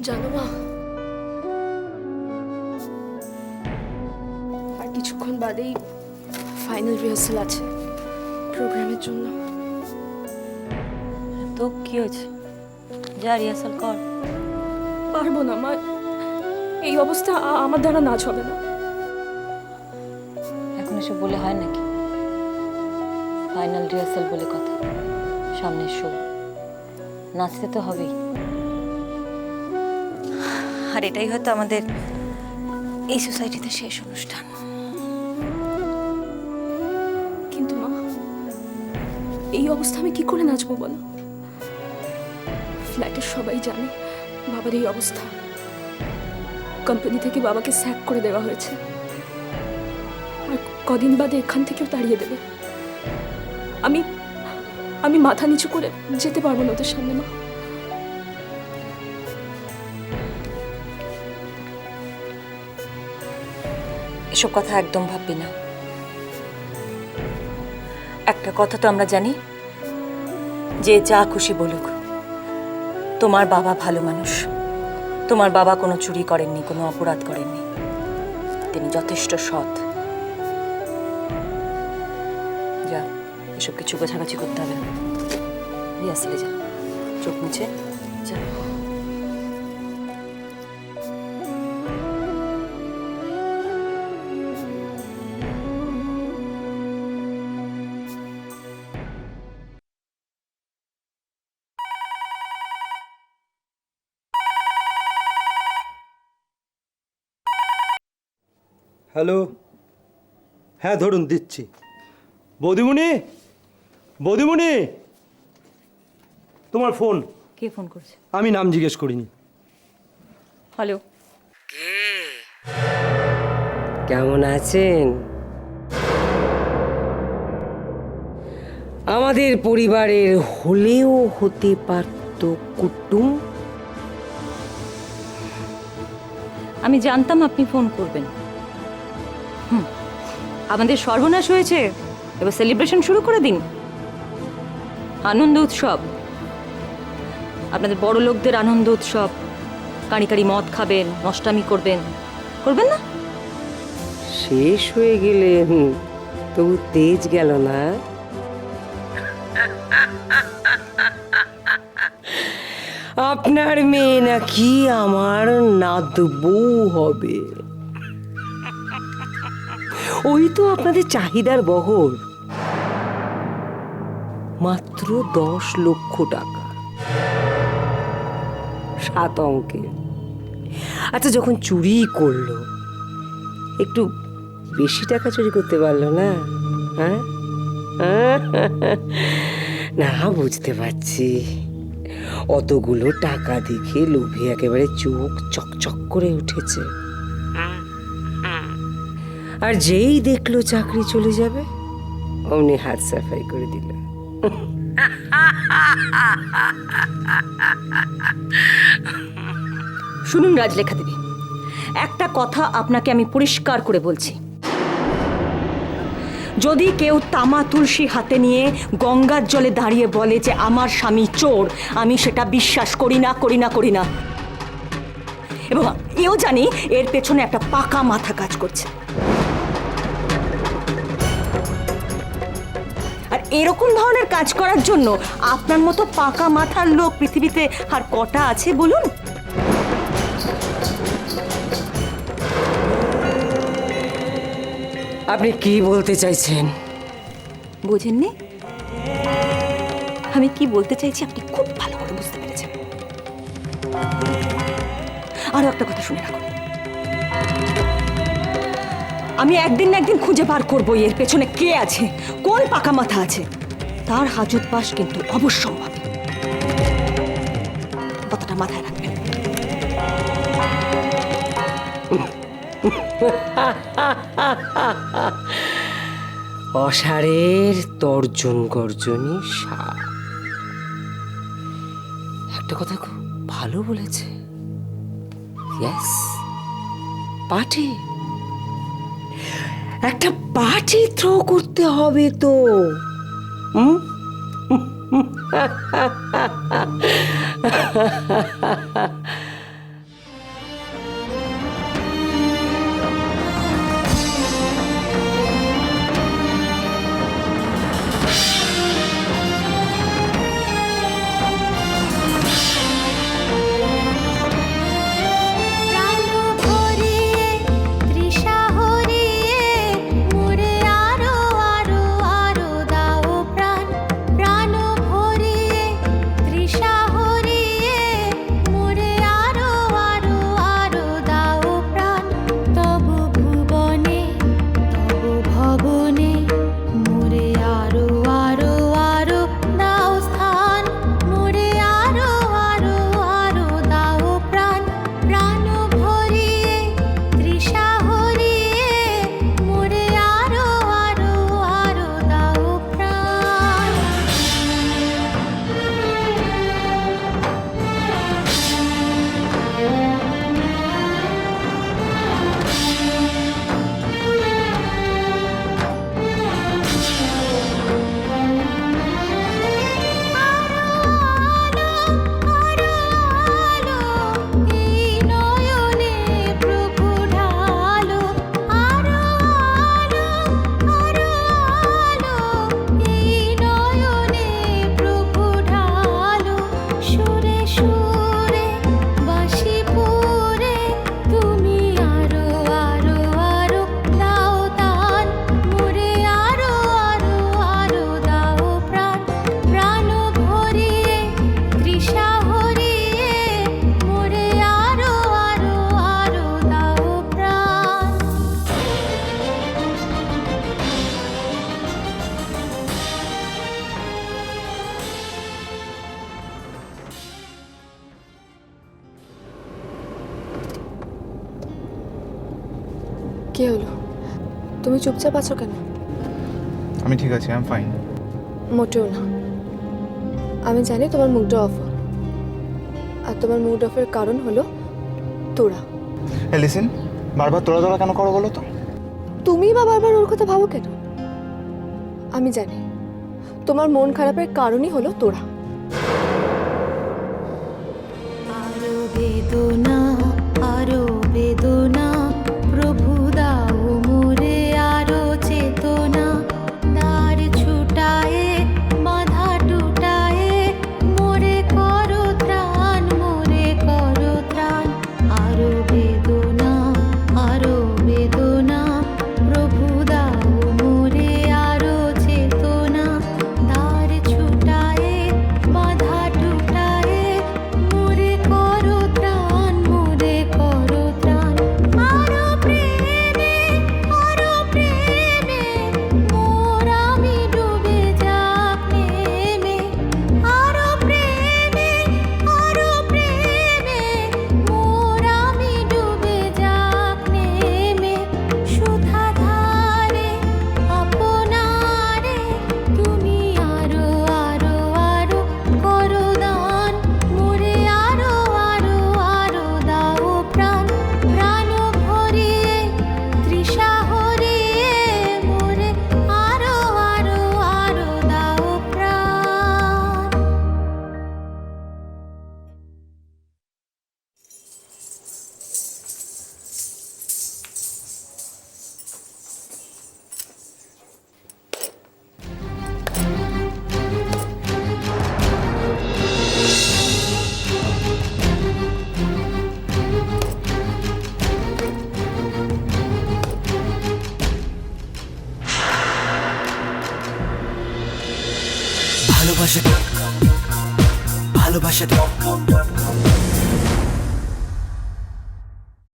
জানো মা, আর কিছুক্ষণ বাদেই ফাইনাল রিহার্সাল আছে প্রোগ্রামের জন্য। তো কি হয়েছে? যা রিহার্সাল কর। পারবো না মা, এই অবস্থা আমার দ্বারা নাচ হবে না। এখন এসব বলে হয় নাকি? ফাইনাল রিহার্সাল বলে কথা, সামনের শো, নাচতে তো হবেই। আর এটাই হয়তো আমাদের এই সোসাইটিতে শেষ অনুষ্ঠান। কিন্তু মা, এই অবস্থা আমি কি করে নাচবো বলো? ফ্ল্যাটের সবাই জানে বাবার এই অবস্থা। কোম্পানি থেকে বাবাকে স্যাক করে দেওয়া হয়েছে, আর কদিন বাদে এখান থেকেও তাড়িয়ে দেবে। আমি আমি মাথা নিচু করে যেতে পারবো না ওদের সামনে মা। এসব কথা একদম ভাববি না। একটা কথা তো আমরা জানি, যে যা খুশি বলুক, তোমার বাবা ভালো মানুষ। তোমার বাবা কোনো চুরি করেননি, কোনো অপরাধ করেননি। তিনি যথেষ্ট সৎ। যা, এসব কিছু গোছাগাছি করতে হবে না। রিহার্সালে যা, চোখ মুছে যা। হ্যালো, হ্যাঁ ধরুন দিচ্ছি। বৌদিমণি, বৌদিমণি, তোমার ফোন। কে ফোন করছে? আমি নাম জিজ্ঞেস করিনি। হ্যালো। কেমন আছেন? আমাদের পরিবারের হলেও হতে পারত কুটুম। আমি জানতাম আপনি ফোন করবেন। আমাদের সর্বনাশ হয়েছে, এবার সেলিব্রেশন শুরু করে দিন। আনন্দ উৎসব, আপনাদের বড় লোকদের আনন্দ উৎসব। কাঁড়ি কাঁড়ি মদ খাবেন, নষ্টামি করবেন, করবেন না? শেষ হয়ে গেলে তবু তেজ গেল না। আপনার মেয়ে নাকি আমার নাতবউ হবে। ওই তো আপনাদের চাহিদার বহর, মাত্র 10 লক্ষ টাকা, 7 অঙ্কে। আচ্ছা, যখন চুরি করলো, একটু বেশি টাকা চুরি করতে পারলো না? হ্যাঁ, না বুঝতে পারছি। অতগুলো টাকা দেখে লোভে একেবারে চোখ চকচক করে উঠেছে। আর যেই দেখলো চাকরি চলে যাবে, অমনি হাত সাফাই করে দিল। শুনুন রাজলেখা দেবী, একটা কথা আপনাকে আমি পরিষ্কার করে বলছি। যদি কেউ তামা তুলসী হাতে নিয়ে গঙ্গার জলে দাঁড়িয়ে বলে যে আমার স্বামী চোর, আমি সেটা বিশ্বাস করি না, করি না, করি না। এবং এও জানি এর পেছনে একটা পাকা মাথা কাজ করছে। আর এরকম ধরনের কাজ করার জন্য আপনার মতো পাকা মাথার লোক পৃথিবীতে আর কটা আছে বলুন? আপনি কি বলতে চাইছেন? বোঝেননি? আমি কি বলতে চাইছি আপনি খুব ভালো করে বুঝতে পেরেছেন। আরো একটা কথা শুনে রাখুন, আমি একদিন না একদিন খুঁজে বার করবো এর পেছনে কে আছে, কোন পাকা মাথা আছে। তার হাজত বাস কিন্তু অবশ্যম্ভাবী। কথাটা মাথায় রাখবেন। অসারের তর্জন গর্জনী সার। একটা কথা খুব ভালো বলেছে। ইয়েস, পার্টি, একটা পার্টি থ্রো করতে হবে তো। কে হলো? তুমি চুপচাপ আছো কেন? আমি ঠিক আছি, আই এম ফাইন। মোটেও না। আমি জানি তোমার মুডটা অফ, আর তোমার মুড অফের কারণ হলো তোরা। লিসেন, বারবার তোরা তোরা কেন করো বলো তো? তুমি বা বারবার ওর কথা ভাবো কেন? আমি জানি তোমার মন খারাপের কারণই হলো তোরা। আরো বেদনা, আরো বেদনা, প্রভু দাও মোরে আরো চেতনা। দ্বার ছুটায়ে, বাধা টুটায়ে, মোরে করো ত্রাণ, মোরে করো ত্রাণ। আরো বেদনা, আরো বেদনা, প্রভু দাও মোরে আরো চেতনা। দ্বার ছুটায়ে, বাধা টুটায়ে, মোরে করো ত্রাণ, মোরে করো ত্রাণ। আরো প্রেমে, আরো প্রেমে, মোর আমি ডুবে যাক নেমে। আরো প্রেমে, আরো প্রেমে, মোর আমি ডুবে যাক নেমে। সুধা ধারে আপনারে, তুমি আরো আরো আরো করো দান, মোরে আরো আরো আরো দাও প্রাণ। প্রাণ ভরিয়ে, তৃষা হরিয়ে, মোরে আরো আরো আরো দাও প্রাণ। ভালোবাসা ভালোবাসা